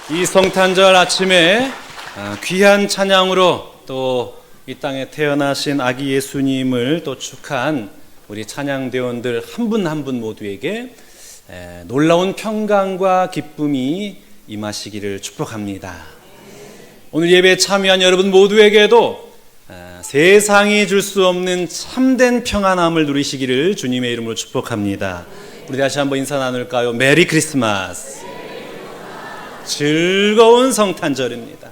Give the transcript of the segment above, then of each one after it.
이 성탄절 아침에 귀한 찬양으로 또 이 땅에 태어나신 아기 예수님을 또 축하한 우리 찬양대원들 한 분 한 분 모두에게 놀라운 평강과 기쁨이 임하시기를 축복합니다. 오늘 예배에 참여한 여러분 모두에게도 세상이 줄 수 없는 참된 평안함을 누리시기를 주님의 이름으로 축복합니다. 우리 다시 한번 인사 나눌까요? 메리 크리스마스. 즐거운 성탄절입니다.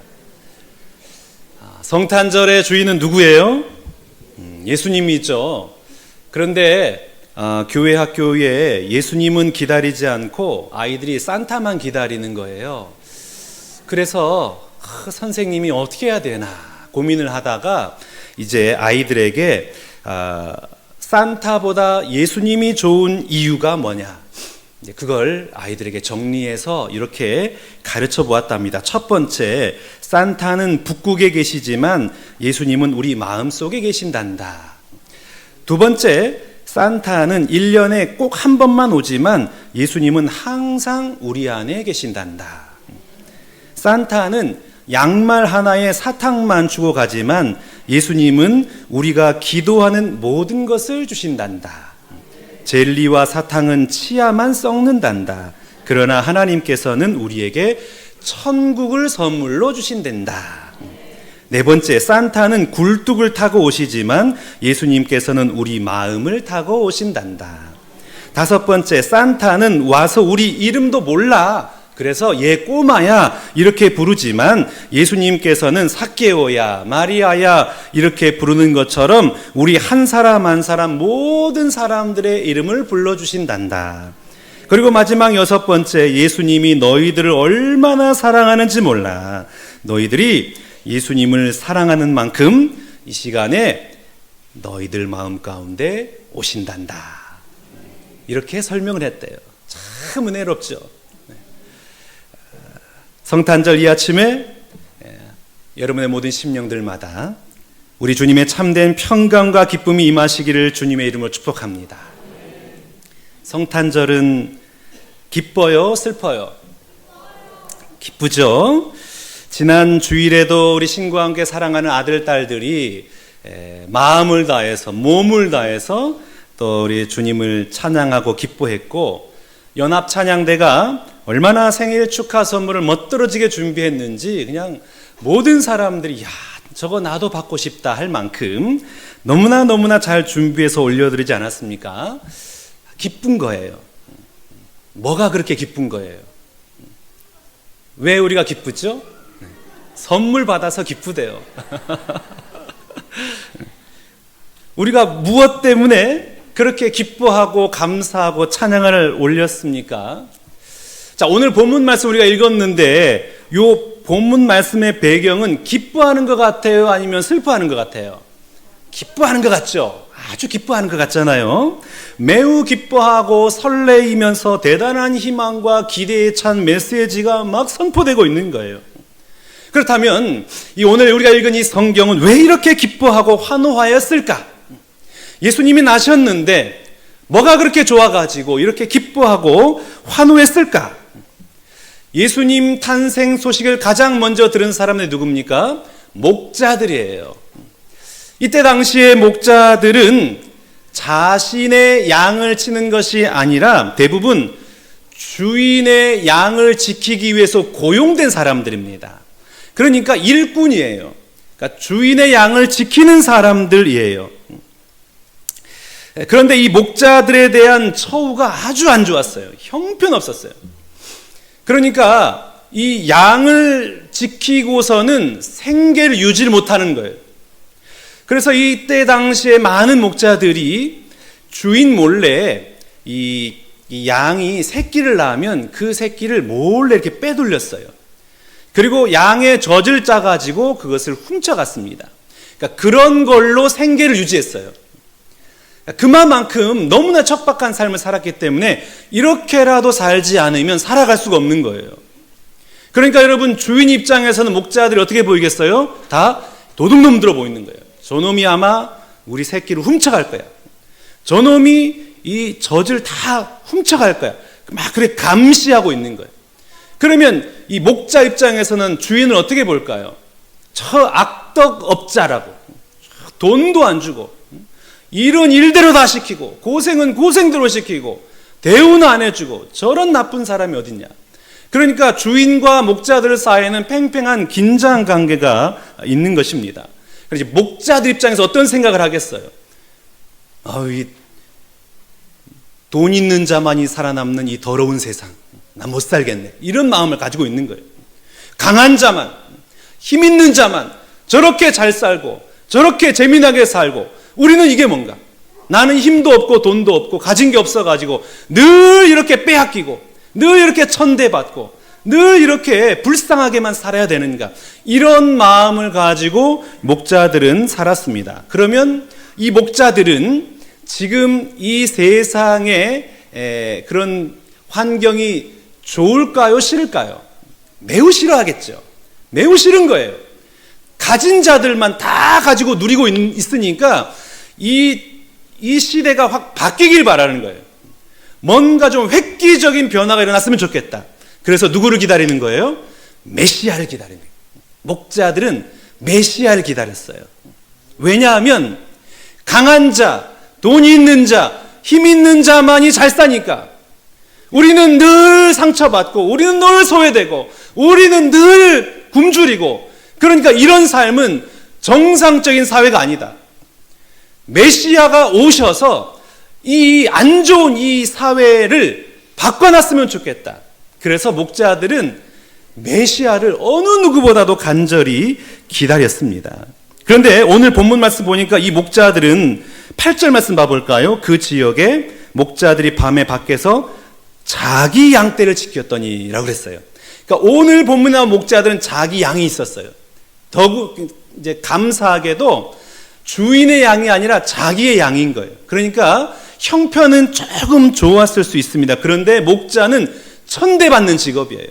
성탄절의 주인은 누구예요? 예수님이죠. 그런데 교회 학교에 예수님은 기다리지 않고 아이들이 산타만 기다리는 거예요. 그래서 선생님이 어떻게 해야 되나 고민을 하다가 이제 아이들에게 산타보다 예수님이 좋은 이유가 뭐냐, 그걸 아이들에게 정리해서 이렇게 가르쳐 보았답니다. 첫 번째, 산타는 북극에 계시지만 예수님은 우리 마음속에 계신단다. 두 번째, 산타는 1년에 꼭 한 번만 오지만 예수님은 항상 우리 안에 계신단다. 산타는 양말 하나에 사탕만 주고 가지만 예수님은 우리가 기도하는 모든 것을 주신단다. 젤리와 사탕은 치아만 썩는단다. 그러나 하나님께서는 우리에게 천국을 선물로 주신단다. 네 번째, 산타는 굴뚝을 타고 오시지만 예수님께서는 우리 마음을 타고 오신단다. 다섯 번째, 산타는 와서 우리 이름도 몰라. 그래서 얘 꼬마야 이렇게 부르지만 예수님께서는 삭개오야, 마리아야 이렇게 부르는 것처럼 우리 한 사람 한 사람 모든 사람들의 이름을 불러주신단다. 그리고 마지막 여섯 번째, 예수님이 너희들을 얼마나 사랑하는지 몰라. 너희들이 예수님을 사랑하는 만큼 이 시간에 너희들 마음 가운데 오신단다. 이렇게 설명을 했대요. 참 은혜롭죠. 성탄절 이 아침에 여러분의 모든 심령들마다 우리 주님의 참된 평강과 기쁨이 임하시기를 주님의 이름으로 축복합니다. 성탄절은 기뻐요, 슬퍼요? 기쁘죠? 지난 주일에도 우리 신과 함께 사랑하는 아들, 딸들이 마음을 다해서 몸을 다해서 또 우리 주님을 찬양하고 기뻐했고, 연합 찬양대가 얼마나 생일 축하 선물을 멋들어지게 준비했는지 그냥 모든 사람들이 야, 저거 나도 받고 싶다 할 만큼 너무나 잘 준비해서 올려드리지 않았습니까? 기쁜 거예요. 뭐가 그렇게 기쁜 거예요? 왜 우리가 기쁘죠? 선물 받아서 기쁘대요. 우리가 무엇 때문에 그렇게 기뻐하고 감사하고 찬양을 올렸습니까? 자, 오늘 본문 말씀 우리가 읽었는데 요 본문 말씀의 배경은 기뻐하는 것 같아요? 아니면 슬퍼하는 것 같아요? 기뻐하는 것 같죠? 아주 기뻐하는 것 같잖아요. 매우 기뻐하고 설레이면서 대단한 희망과 기대에 찬 메시지가 막 선포되고 있는 거예요. 그렇다면 이 오늘 우리가 읽은 이 성경은 왜 이렇게 기뻐하고 환호하였을까? 예수님이 나셨는데 뭐가 그렇게 좋아가지고 이렇게 기뻐하고 환호했을까? 예수님 탄생 소식을 가장 먼저 들은 사람은 누굽니까? 목자들이에요. 이때 당시의 목자들은 자신의 양을 치는 것이 아니라 대부분 주인의 양을 지키기 위해서 고용된 사람들입니다. 그러니까 일꾼이에요. 그러니까 주인의 양을 지키는 사람들이에요. 그런데 이 목자들에 대한 처우가 아주 안 좋았어요. 형편없었어요. 그러니까 이 양을 지키고서는 생계를 유지를 못하는 거예요. 그래서 이때 당시에 많은 목자들이 주인 몰래 이 양이 새끼를 낳으면 그 새끼를 몰래 이렇게 빼돌렸어요. 그리고 양의 젖을 짜가지고 그것을 훔쳐갔습니다. 그러니까 그런 걸로 생계를 유지했어요. 그만큼 너무나 척박한 삶을 살았기 때문에 이렇게라도 살지 않으면 살아갈 수가 없는 거예요. 그러니까 여러분, 주인 입장에서는 목자들이 어떻게 보이겠어요? 다 도둑놈 들어 보이는 거예요. 저놈이 아마 우리 새끼를 훔쳐갈 거야. 저놈이 이 젖을 다 훔쳐갈 거야. 막 그렇게 감시하고 있는 거예요. 그러면 이 목자 입장에서는 주인을 어떻게 볼까요? 저 악덕업자라고, 돈도 안 주고 일은 일대로 다 시키고 고생은 고생대로 시키고 대우는 안 해주고 저런 나쁜 사람이 어딨냐. 그러니까 주인과 목자들 사이에는 팽팽한 긴장 관계가 있는 것입니다. 그래서 목자들 입장에서 어떤 생각을 하겠어요? 이 돈 있는 자만이 살아남는 이 더러운 세상, 나 못 살겠네, 이런 마음을 가지고 있는 거예요. 강한 자만, 힘 있는 자만 저렇게 잘 살고 저렇게 재미나게 살고, 우리는 이게 뭔가, 나는 힘도 없고 돈도 없고 가진 게 없어가지고 늘 이렇게 빼앗기고 늘 이렇게 천대받고 늘 이렇게 불쌍하게만 살아야 되는가, 이런 마음을 가지고 목자들은 살았습니다. 그러면 이 목자들은 지금 이 세상의 그런 환경이 좋을까요, 싫을까요? 매우 싫어하겠죠. 매우 싫은 거예요. 가진 자들만 다 가지고 누리고 있으니까 이 시대가 확 바뀌길 바라는 거예요. 뭔가 좀 획기적인 변화가 일어났으면 좋겠다. 그래서 누구를 기다리는 거예요? 메시아를 기다리는 거예요. 목자들은 메시아를 기다렸어요. 왜냐하면 강한 자, 돈이 있는 자, 힘 있는 자만이 잘 사니까. 우리는 늘 상처받고 우리는 늘 소외되고 우리는 늘 굶주리고, 그러니까 이런 삶은 정상적인 사회가 아니다. 메시아가 오셔서 이 안 좋은 이 사회를 바꿔놨으면 좋겠다. 그래서 목자들은 메시아를 어느 누구보다도 간절히 기다렸습니다. 그런데 오늘 본문 말씀 보니까 이 목자들은 8절 말씀 봐볼까요? 그 지역에 목자들이 밤에 밖에서 자기 양떼를 지켰더니 라고 그랬어요. 그러니까 오늘 본문에 나온 목자들은 자기 양이 있었어요. 더욱 이제 감사하게도 주인의 양이 아니라 자기의 양인 거예요. 그러니까 형편은 조금 좋았을 수 있습니다. 그런데 목자는 천대받는 직업이에요.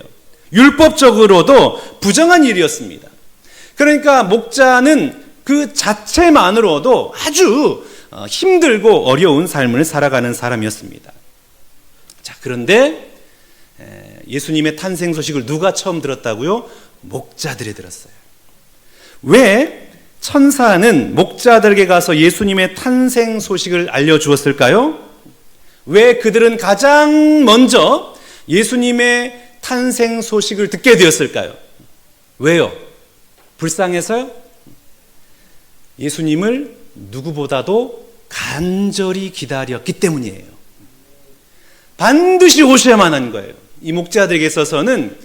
율법적으로도 부정한 일이었습니다. 그러니까 목자는 그 자체만으로도 아주 힘들고 어려운 삶을 살아가는 사람이었습니다. 자, 그런데 예수님의 탄생 소식을 누가 처음 들었다고요? 목자들이 들었어요. 왜 천사는 목자들에게 가서 예수님의 탄생 소식을 알려주었을까요? 왜 그들은 가장 먼저 예수님의 탄생 소식을 듣게 되었을까요? 왜요? 불쌍해서요? 예수님을 누구보다도 간절히 기다렸기 때문이에요. 반드시 오셔야만 하는 거예요. 이 목자들에게 있어서는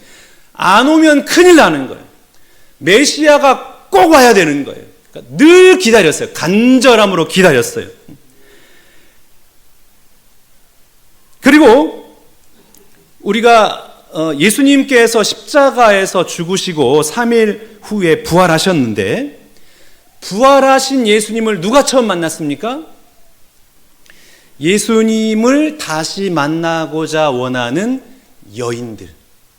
안 오면 큰일 나는 거예요. 메시아가 꼭 와야 되는 거예요. 그러니까 늘 기다렸어요. 간절함으로 기다렸어요. 그리고 우리가 예수님께서 십자가에서 죽으시고 3일 후에 부활하셨는데, 부활하신 예수님을 누가 처음 만났습니까? 예수님을 다시 만나고자 원하는 여인들,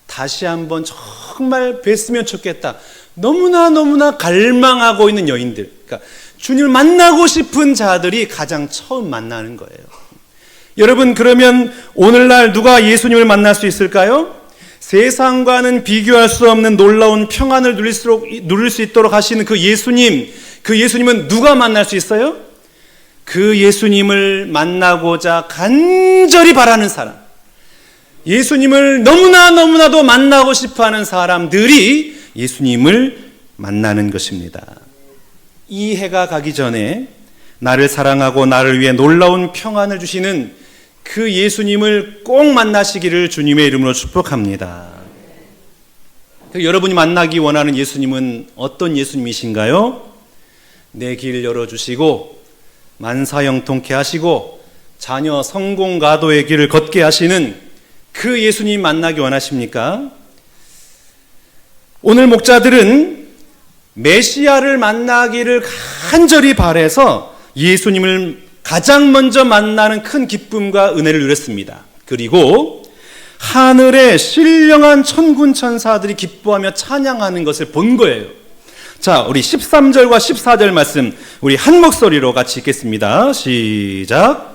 다시 한번 정말 뵀으면 좋겠다, 너무나 갈망하고 있는 여인들, 그러니까 주님을 만나고 싶은 자들이 가장 처음 만나는 거예요. 여러분, 그러면 오늘날 누가 예수님을 만날 수 있을까요? 세상과는 비교할 수 없는 놀라운 평안을 누릴 수 있도록 하시는 그 예수님은 누가 만날 수 있어요? 그 예수님을 만나고자 간절히 바라는 사람, 예수님을 너무나도 만나고 싶어하는 사람들이 예수님을 만나는 것입니다. 이 해가 가기 전에 나를 사랑하고 나를 위해 놀라운 평안을 주시는 그 예수님을 꼭 만나시기를 주님의 이름으로 축복합니다. 여러분이 만나기 원하는 예수님은 어떤 예수님이신가요? 내 길 열어주시고 만사형통케 하시고 자녀 성공가도의 길을 걷게 하시는 그 예수님 만나기 원하십니까? 오늘 목자들은 메시아를 만나기를 간절히 바라서 예수님을 가장 먼저 만나는 큰 기쁨과 은혜를 누렸습니다. 그리고 하늘의 신령한 천군 천사들이 기뻐하며 찬양하는 것을 본 거예요. 자, 우리 13절과 14절 말씀 우리 한 목소리로 같이 읽겠습니다. 시작.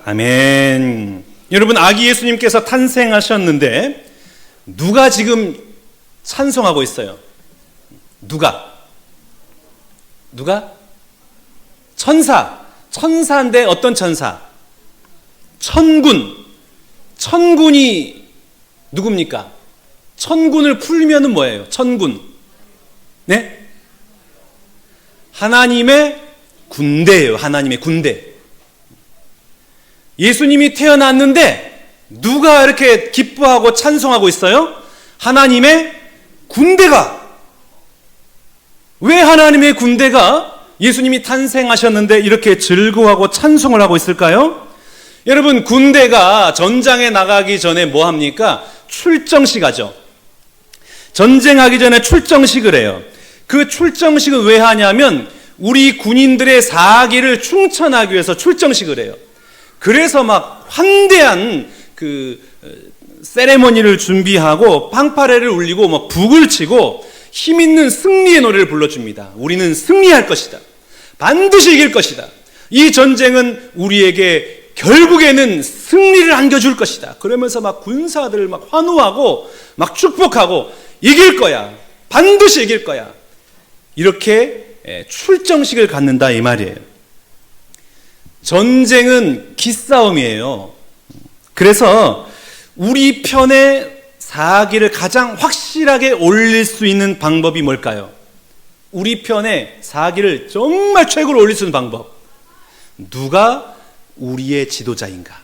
아멘. 여러분, 아기 예수님께서 탄생하셨는데 누가 지금 찬송하고 있어요? 누가? 천사. 천사인데 어떤 천사? 천군. 천군이 누굽니까? 천군을 풀면은 뭐예요? 천군. 네? 하나님의 군대예요. 하나님의 군대. 예수님이 태어났는데 누가 이렇게 기뻐하고 찬송하고 있어요? 하나님의 군대가. 왜 하나님의 군대가 예수님이 탄생하셨는데 이렇게 즐거워하고 찬송을 하고 있을까요? 여러분, 군대가 전장에 나가기 전에 뭐 합니까? 출정식 하죠. 전쟁하기 전에 출정식을 해요. 그 출정식은 왜 하냐면 우리 군인들의 사기를 충천하기 위해서 출정식을 해요. 그래서 막 환대한 그 세레머니를 준비하고 팡파레를 울리고 막 북을 치고 힘있는 승리의 노래를 불러줍니다. 우리는 승리할 것이다. 반드시 이길 것이다. 이 전쟁은 우리에게 결국에는 승리를 안겨줄 것이다. 그러면서 막 군사들을 막 환호하고 막 축복하고 이길 거야. 반드시 이길 거야. 이렇게 출정식을 갖는다 이 말이에요. 전쟁은 기싸움이에요. 그래서 우리 편의 사기를 가장 확실하게 올릴 수 있는 방법이 뭘까요? 우리 편의 사기를 정말 최고로 올릴 수 있는 방법. 누가 우리의 지도자인가?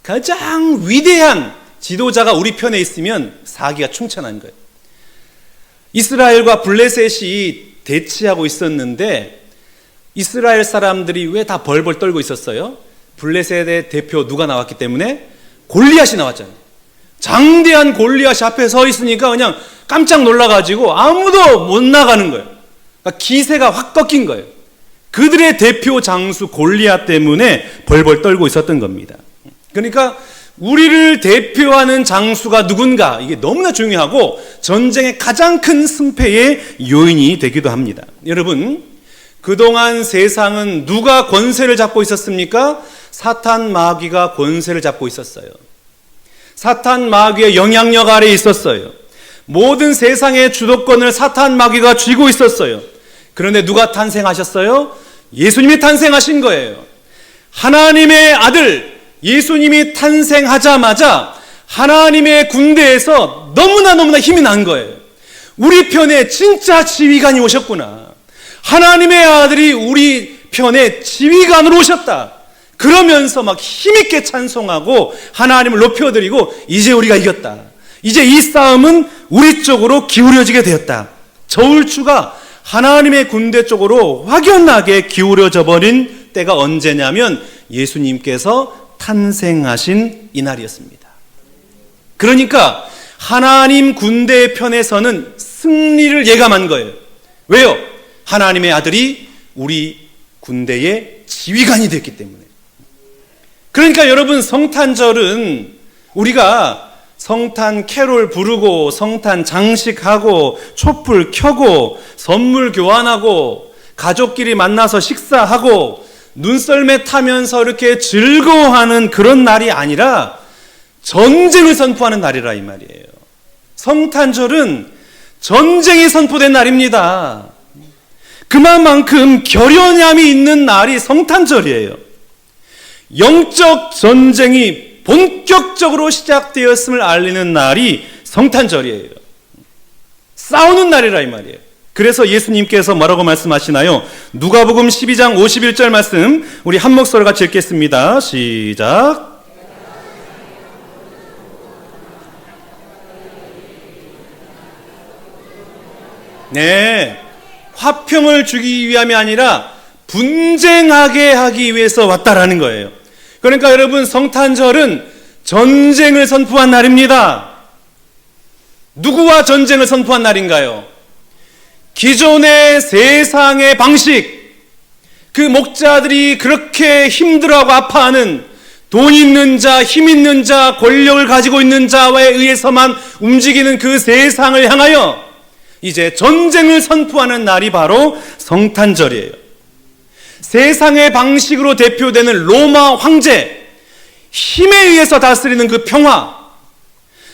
가장 위대한 지도자가 우리 편에 있으면 사기가 충천한 거예요. 이스라엘과 블레셋이 대치하고 있었는데 이스라엘 사람들이 왜 다 벌벌 떨고 있었어요? 블레셋의 대표 누가 나왔기 때문에? 골리앗이 나왔잖아요. 장대한 골리앗이 앞에 서 있으니까 그냥 깜짝 놀라가지고 아무도 못 나가는 거예요. 그러니까 기세가 확 꺾인 거예요. 그들의 대표 장수 골리앗 때문에 벌벌 떨고 있었던 겁니다. 그러니까 우리를 대표하는 장수가 누군가, 이게 너무나 중요하고 전쟁의 가장 큰 승패의 요인이 되기도 합니다. 여러분, 그동안 세상은 누가 권세를 잡고 있었습니까? 사탄 마귀가 권세를 잡고 있었어요. 사탄 마귀의 영향력 아래에 있었어요. 모든 세상의 주도권을 사탄 마귀가 쥐고 있었어요. 그런데 누가 탄생하셨어요? 예수님이 탄생하신 거예요. 하나님의 아들 예수님이 탄생하자마자 하나님의 군대에서 너무나 힘이 난 거예요. 우리 편에 진짜 지휘관이 오셨구나. 하나님의 아들이 우리 편에 지휘관으로 오셨다. 그러면서 막 힘있게 찬송하고 하나님을 높여드리고 이제 우리가 이겼다. 이제 이 싸움은 우리 쪽으로 기울여지게 되었다. 저울추가 하나님의 군대 쪽으로 확연하게 기울여져 버린 때가 언제냐면 예수님께서 탄생하신 이날이었습니다. 그러니까 하나님 군대의 편에서는 승리를 예감한 거예요. 왜요? 하나님의 아들이 우리 군대의 지휘관이 됐기 때문에. 그러니까 여러분, 성탄절은 우리가 성탄 캐롤 부르고 성탄 장식하고 촛불 켜고 선물 교환하고 가족끼리 만나서 식사하고 눈썰매 타면서 이렇게 즐거워하는 그런 날이 아니라 전쟁을 선포하는 날이라 이 말이에요. 성탄절은 전쟁이 선포된 날입니다. 그만큼 결연함이 있는 날이 성탄절이에요. 영적 전쟁이 본격적으로 시작되었음을 알리는 날이 성탄절이에요. 싸우는 날이라 이 말이에요. 그래서 예수님께서 뭐라고 말씀하시나요? 누가복음 12장 51절 말씀 우리 한 목소리 같이 읽겠습니다. 시작. 네, 화평을 주기 위함이 아니라 분쟁하게 하기 위해서 왔다라는 거예요. 그러니까 여러분, 성탄절은 전쟁을 선포한 날입니다. 누구와 전쟁을 선포한 날인가요? 기존의 세상의 방식, 그 목자들이 그렇게 힘들어하고 아파하는 돈 있는 자, 힘 있는 자, 권력을 가지고 있는 자에 의해서만 움직이는 그 세상을 향하여 이제 전쟁을 선포하는 날이 바로 성탄절이에요. 세상의 방식으로 대표되는 로마 황제, 힘에 의해서 다스리는 그 평화,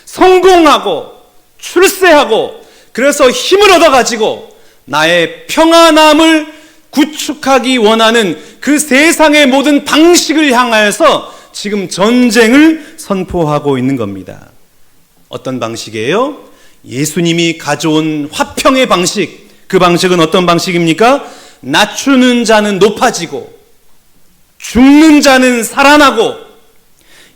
성공하고 출세하고 그래서 힘을 얻어가지고 나의 평안함을 구축하기 원하는 그 세상의 모든 방식을 향하여서 지금 전쟁을 선포하고 있는 겁니다. 어떤 방식이에요? 예수님이 가져온 화평의 방식. 그 방식은 어떤 방식입니까? 낮추는 자는 높아지고 죽는 자는 살아나고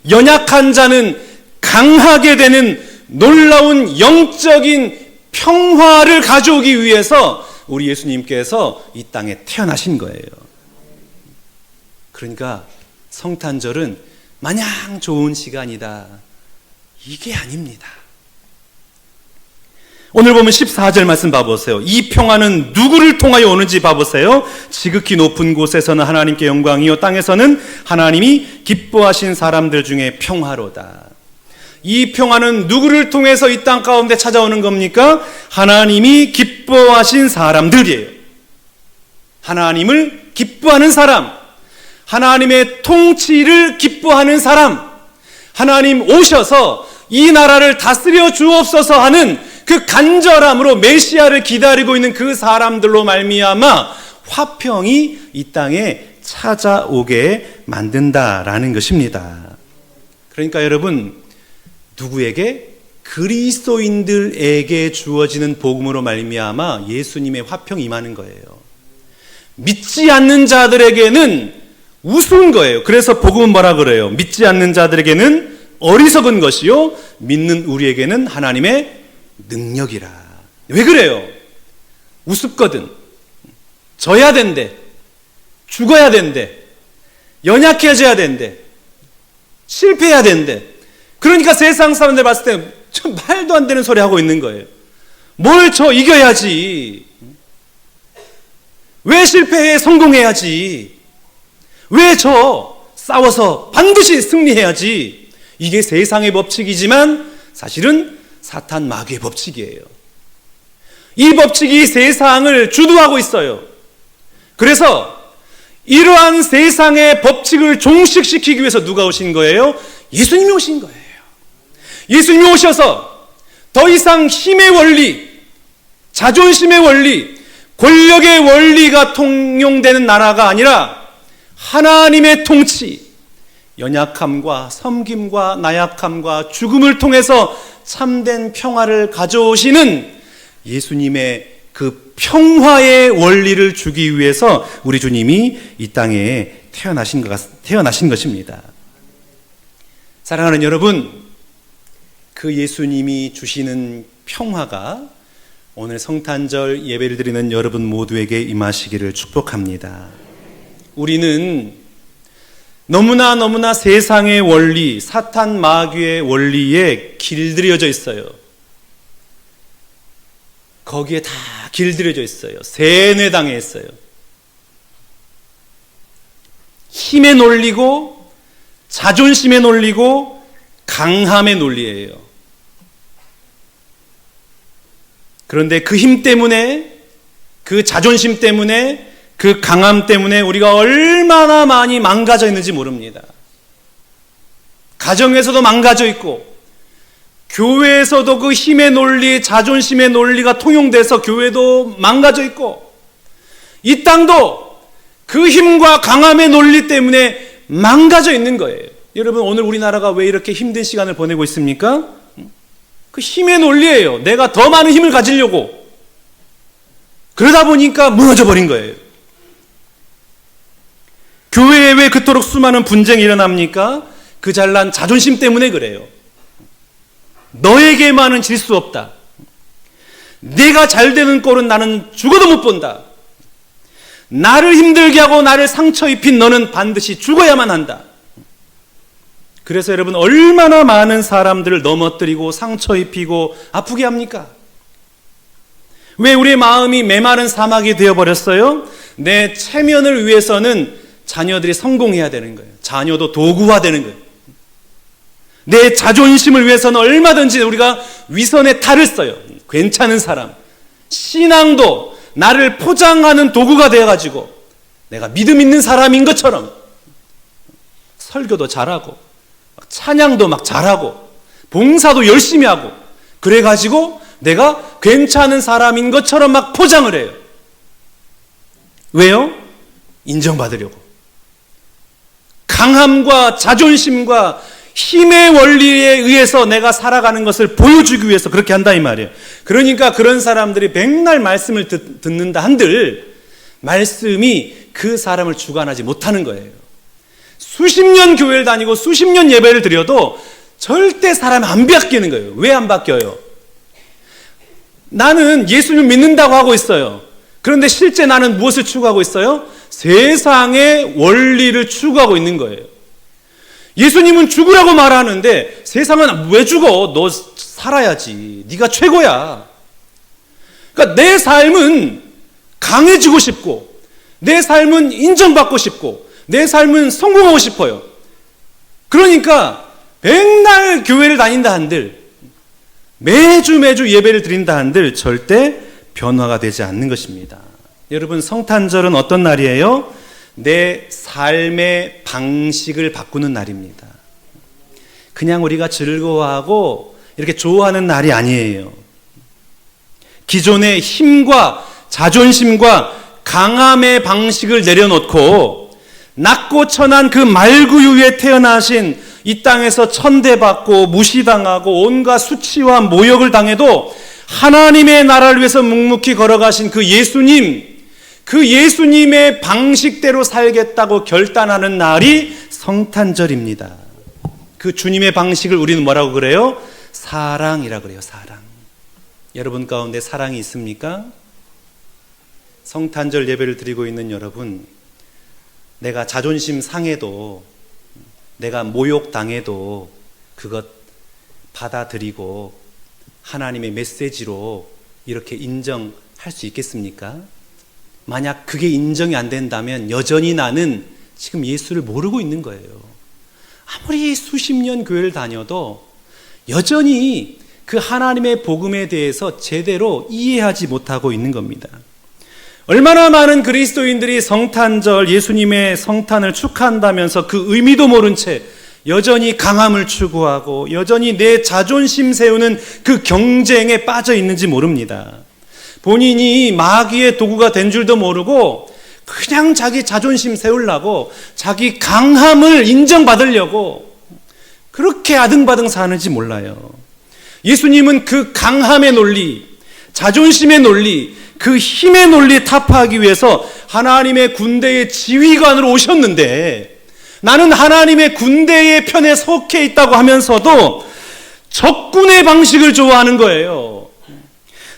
연약한 자는 강하게 되는 놀라운 영적인 평화를 가져오기 위해서 우리 예수님께서 이 땅에 태어나신 거예요. 그러니까 성탄절은 마냥 좋은 시간이다, 이게 아닙니다. 오늘 보면 14절 말씀 봐보세요. 이 평화는 누구를 통하여 오는지 봐보세요. 지극히 높은 곳에서는 하나님께 영광이요 땅에서는 하나님이 기뻐하신 사람들 중에 평화로다. 이 평화는 누구를 통해서 이 땅 가운데 찾아오는 겁니까? 하나님이 기뻐하신 사람들이에요. 하나님을 기뻐하는 사람, 하나님의 통치를 기뻐하는 사람, 하나님 오셔서 이 나라를 다스려 주옵소서 하는 그 간절함으로 메시아를 기다리고 있는 그 사람들로 말미암아 화평이 이 땅에 찾아오게 만든다라는 것입니다. 그러니까 여러분, 누구에게? 그리스도인들에게 주어지는 복음으로 말미암아 예수님의 화평이 임하는 거예요. 믿지 않는 자들에게는 우스운 거예요. 그래서 복음은 뭐라 그래요? 믿지 않는 자들에게는 어리석은 것이요 믿는 우리에게는 하나님의 능력이라. 왜 그래요? 우습거든. 져야 된대. 죽어야 된대. 연약해져야 된대. 실패해야 된대. 그러니까 세상 사람들 봤을 때 좀 말도 안 되는 소리 하고 있는 거예요. 뭘 저 이겨야지. 왜 실패해? 성공해야지. 왜 저 싸워서 반드시 승리해야지. 이게 세상의 법칙이지만 사실은 사탄 마귀의 법칙이에요. 이 법칙이 세상을 주도하고 있어요. 그래서 이러한 세상의 법칙을 종식시키기 위해서 누가 오신 거예요? 예수님이 오신 거예요. 예수님이 오셔서 더 이상 힘의 원리, 자존심의 원리, 권력의 원리가 통용되는 나라가 아니라 하나님의 통치, 연약함과 섬김과 나약함과 죽음을 통해서 참된 평화를 가져오시는 예수님의 그 평화의 원리를 주기 위해서 우리 주님이 이 땅에 태어나신 것입니다. 사랑하는 여러분, 그 예수님이 주시는 평화가 오늘 성탄절 예배를 드리는 여러분 모두에게 임하시기를 축복합니다. 우리는 너무나 세상의 원리, 사탄 마귀의 원리에 길들여져 있어요. 거기에 다 길들여져 있어요. 세뇌당해 있어요. 힘에 놀리고 자존심에 놀리고 강함에 논리예요. 그런데 그 힘 때문에, 그 자존심 때문에, 그 강함 때문에 우리가 얼마나 많이 망가져 있는지 모릅니다. 가정에서도 망가져 있고, 교회에서도 그 힘의 논리, 자존심의 논리가 통용돼서 교회도 망가져 있고, 이 땅도 그 힘과 강함의 논리 때문에 망가져 있는 거예요. 여러분, 오늘 우리나라가 왜 이렇게 힘든 시간을 보내고 있습니까? 그 힘의 논리예요. 내가 더 많은 힘을 가지려고. 그러다 보니까 무너져 버린 거예요. 교회에 왜 그토록 수많은 분쟁이 일어납니까? 그 잘난 자존심 때문에 그래요. 너에게만은 질 수 없다. 내가 잘 되는 꼴은 나는 죽어도 못 본다. 나를 힘들게 하고 나를 상처 입힌 너는 반드시 죽어야만 한다. 그래서 여러분, 얼마나 많은 사람들을 넘어뜨리고 상처 입히고 아프게 합니까? 왜 우리의 마음이 메마른 사막이 되어버렸어요? 내 체면을 위해서는 자녀들이 성공해야 되는 거예요. 자녀도 도구화되는 거예요. 내 자존심을 위해서는 얼마든지 우리가 위선의 탈을 써요. 괜찮은 사람. 신앙도 나를 포장하는 도구가 되어가지고 내가 믿음 있는 사람인 것처럼 설교도 잘하고 찬양도 막 잘하고 봉사도 열심히 하고 그래가지고 내가 괜찮은 사람인 것처럼 막 포장을 해요. 왜요? 인정받으려고. 강함과 자존심과 힘의 원리에 의해서 내가 살아가는 것을 보여주기 위해서 그렇게 한다 이 말이에요. 그러니까 그런 사람들이 맨날 말씀을 듣는다 한들 말씀이 그 사람을 주관하지 못하는 거예요. 수십 년 교회를 다니고 수십 년 예배를 드려도 절대 사람이 안 바뀌는 거예요. 왜 안 바뀌어요? 나는 예수님을 믿는다고 하고 있어요. 그런데 실제 나는 무엇을 추구하고 있어요? 세상의 원리를 추구하고 있는 거예요. 예수님은 죽으라고 말하는데 세상은 왜 죽어? 너 살아야지. 네가 최고야. 그러니까 내 삶은 강해지고 싶고 내 삶은 인정받고 싶고 내 삶은 성공하고 싶어요. 그러니까 맨날 교회를 다닌다 한들 매주 예배를 드린다 한들 절대 변화가 되지 않는 것입니다. 여러분, 성탄절은 어떤 날이에요? 내 삶의 방식을 바꾸는 날입니다. 그냥 우리가 즐거워하고 이렇게 좋아하는 날이 아니에요. 기존의 힘과 자존심과 강함의 방식을 내려놓고 낮고 천한 그 말구유 위에 태어나신 이 땅에서 천대받고 무시당하고 온갖 수치와 모욕을 당해도 하나님의 나라를 위해서 묵묵히 걸어가신 그 예수님, 그 예수님의 방식대로 살겠다고 결단하는 날이 성탄절입니다. 그 주님의 방식을 우리는 뭐라고 그래요? 사랑이라고 그래요. 사랑. 여러분 가운데 사랑이 있습니까? 성탄절 예배를 드리고 있는 여러분, 내가 자존심 상해도 내가 모욕당해도 그것 받아들이고 하나님의 메시지로 이렇게 인정할 수 있겠습니까? 만약 그게 인정이 안 된다면 여전히 나는 지금 예수를 모르고 있는 거예요. 아무리 수십 년 교회를 다녀도 여전히 그 하나님의 복음에 대해서 제대로 이해하지 못하고 있는 겁니다. 얼마나 많은 그리스도인들이 성탄절, 예수님의 성탄을 축하한다면서 그 의미도 모른 채 여전히 강함을 추구하고 여전히 내 자존심 세우는 그 경쟁에 빠져 있는지 모릅니다. 본인이 마귀의 도구가 된 줄도 모르고 그냥 자기 자존심 세우려고 자기 강함을 인정받으려고 그렇게 아등바등 사는지 몰라요. 예수님은 그 강함의 논리, 자존심의 논리, 그 힘의 논리에 타파하기 위해서 하나님의 군대의 지휘관으로 오셨는데 나는 하나님의 군대의 편에 속해 있다고 하면서도 적군의 방식을 좋아하는 거예요.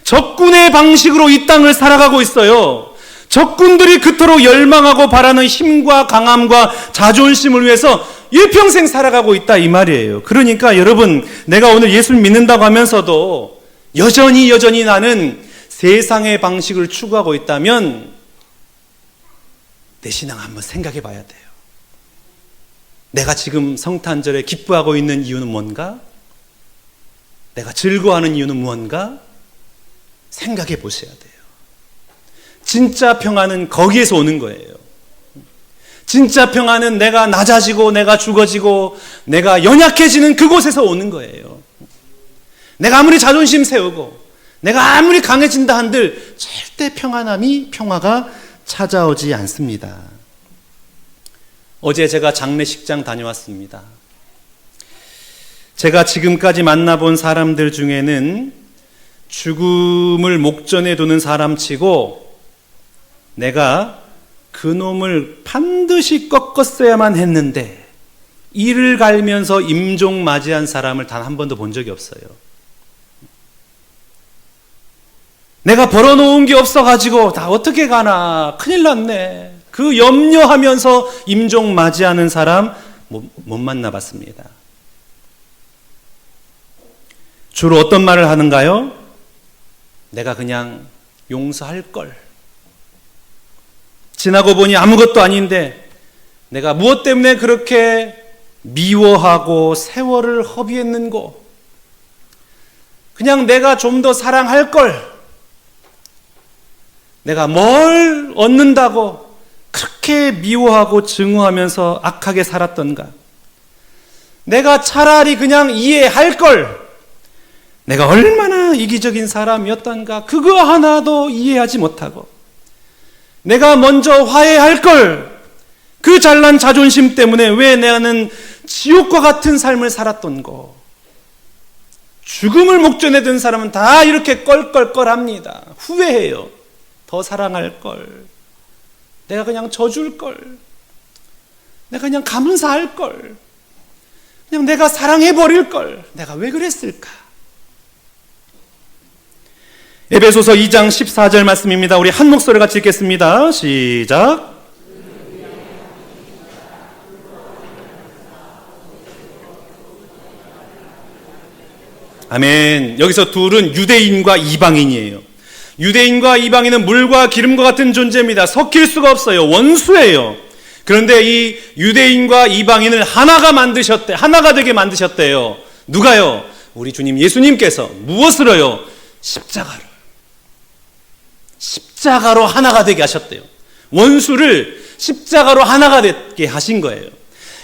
적군의 방식으로 이 땅을 살아가고 있어요. 적군들이 그토록 열망하고 바라는 힘과 강함과 자존심을 위해서 일평생 살아가고 있다 이 말이에요. 그러니까 여러분, 내가 오늘 예수를 믿는다고 하면서도 여전히 나는 세상의 방식을 추구하고 있다면 내 신앙 한번 생각해 봐야 돼요. 내가 지금 성탄절에 기뻐하고 있는 이유는 뭔가? 내가 즐거워하는 이유는 뭔가? 생각해 보셔야 돼요. 진짜 평안은 거기에서 오는 거예요. 진짜 평안은 내가 낮아지고 내가 죽어지고 내가 연약해지는 그곳에서 오는 거예요. 내가 아무리 자존심 세우고 내가 아무리 강해진다 한들 절대 평화가 찾아오지 않습니다. 어제 제가 장례식장 다녀왔습니다. 제가 지금까지 만나본 사람들 중에는 죽음을 목전에 두는 사람치고 내가 그놈을 반드시 꺾었어야만 했는데 이를 갈면서 임종 맞이한 사람을 단 한 번도 본 적이 없어요. 내가 벌어놓은 게 없어가지고 다 어떻게 가나 큰일 났네, 그 염려하면서 임종 맞이하는 사람 못 만나봤습니다. 주로 어떤 말을 하는가요? 내가 그냥 용서할 걸, 지나고 보니 아무것도 아닌데 내가 무엇 때문에 그렇게 미워하고 세월을 허비했는고, 그냥 내가 좀 더 사랑할 걸, 내가 뭘 얻는다고 그렇게 미워하고 증오하면서 악하게 살았던가, 내가 차라리 그냥 이해할 걸. 내가 얼마나 이기적인 사람이었던가 그거 하나도 이해하지 못하고 내가 먼저 화해할 걸. 그 잘난 자존심 때문에 왜 나는 지옥과 같은 삶을 살았던 거. 죽음을 목전에 든 사람은 다 이렇게 껄껄껄합니다. 후회해요. 더 사랑할 걸. 내가 그냥 져줄 걸. 내가 그냥 감사할 걸. 그냥 내가 사랑해버릴 걸. 내가 왜 그랬을까? 에베소서 2장 14절 말씀입니다. 우리 한 목소리 같이 읽겠습니다. 시작. 아멘. 여기서 둘은 유대인과 이방인이에요. 유대인과 이방인은 물과 기름과 같은 존재입니다. 섞일 수가 없어요. 원수예요. 그런데 이 유대인과 이방인을 하나가 되게 만드셨대요. 누가요? 우리 주님 예수님께서. 무엇으로요? 십자가로 하나가 되게 하셨대요. 원수를 십자가로 하나가 되게 하신 거예요.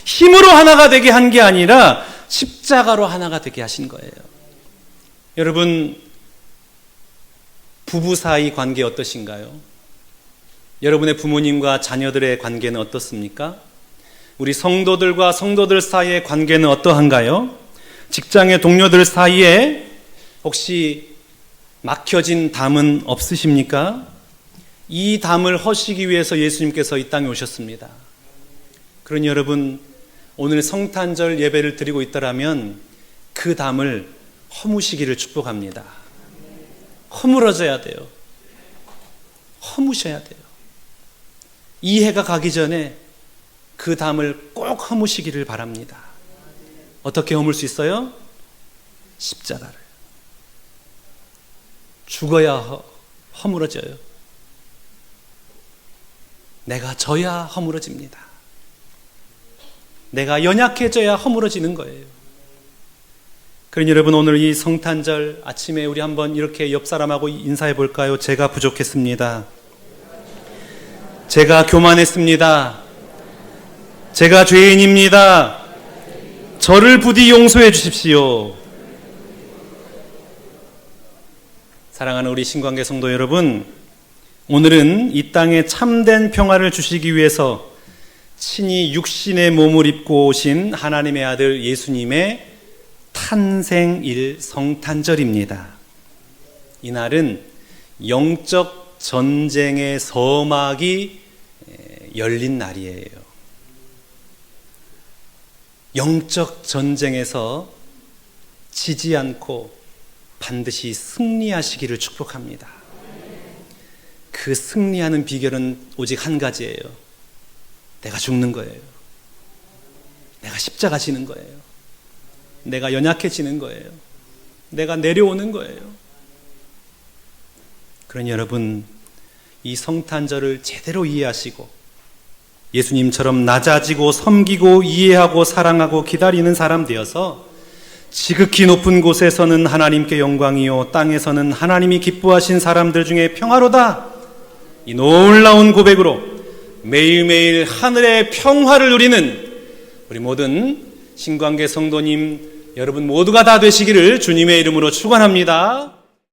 힘으로 하나가 되게 한 게 아니라 십자가로 하나가 되게 하신 거예요. 여러분, 부부 사이 관계 어떠신가요? 여러분의 부모님과 자녀들의 관계는 어떻습니까? 우리 성도들과 성도들 사이의 관계는 어떠한가요? 직장의 동료들 사이에 혹시 막혀진 담은 없으십니까? 이 담을 허시기 위해서 예수님께서 이 땅에 오셨습니다. 그러니 여러분, 오늘 성탄절 예배를 드리고 있더라면 그 담을 허무시기를 축복합니다. 허물어져야 돼요. 허무셔야 돼요. 이 해가 가기 전에 그 담을 꼭 허무시기를 바랍니다. 어떻게 허물 수 있어요? 십자가를. 죽어야 허물어져요. 내가 져야 허물어집니다. 내가 연약해져야 허물어지는 거예요. 그러니 여러분, 오늘 이 성탄절 아침에 우리 한번 이렇게 옆 사람하고 인사해 볼까요? 제가 부족했습니다. 제가 교만했습니다. 제가 죄인입니다. 저를 부디 용서해 주십시오. 사랑하는 우리 신관계 성도 여러분, 오늘은 이 땅에 참된 평화를 주시기 위해서 친히 육신의 몸을 입고 오신 하나님의 아들 예수님의 탄생일 성탄절입니다. 이날은 영적 전쟁의 서막이 열린 날이에요. 영적 전쟁에서 지지 않고 반드시 승리하시기를 축복합니다. 그 승리하는 비결은 오직 한 가지예요. 내가 죽는 거예요. 내가 십자가 지는 거예요. 내가 연약해지는 거예요. 내가 내려오는 거예요. 그러니 여러분, 이 성탄절을 제대로 이해하시고 예수님처럼 낮아지고 섬기고 이해하고 사랑하고 기다리는 사람 되어서 지극히 높은 곳에서는 하나님께 영광이요 땅에서는 하나님이 기뻐하신 사람들 중에 평화로다. 이 놀라운 고백으로 매일매일 하늘의 평화를 누리는 우리 모든 신관계 성도님 여러분 모두가 다 되시기를 주님의 이름으로 축원합니다.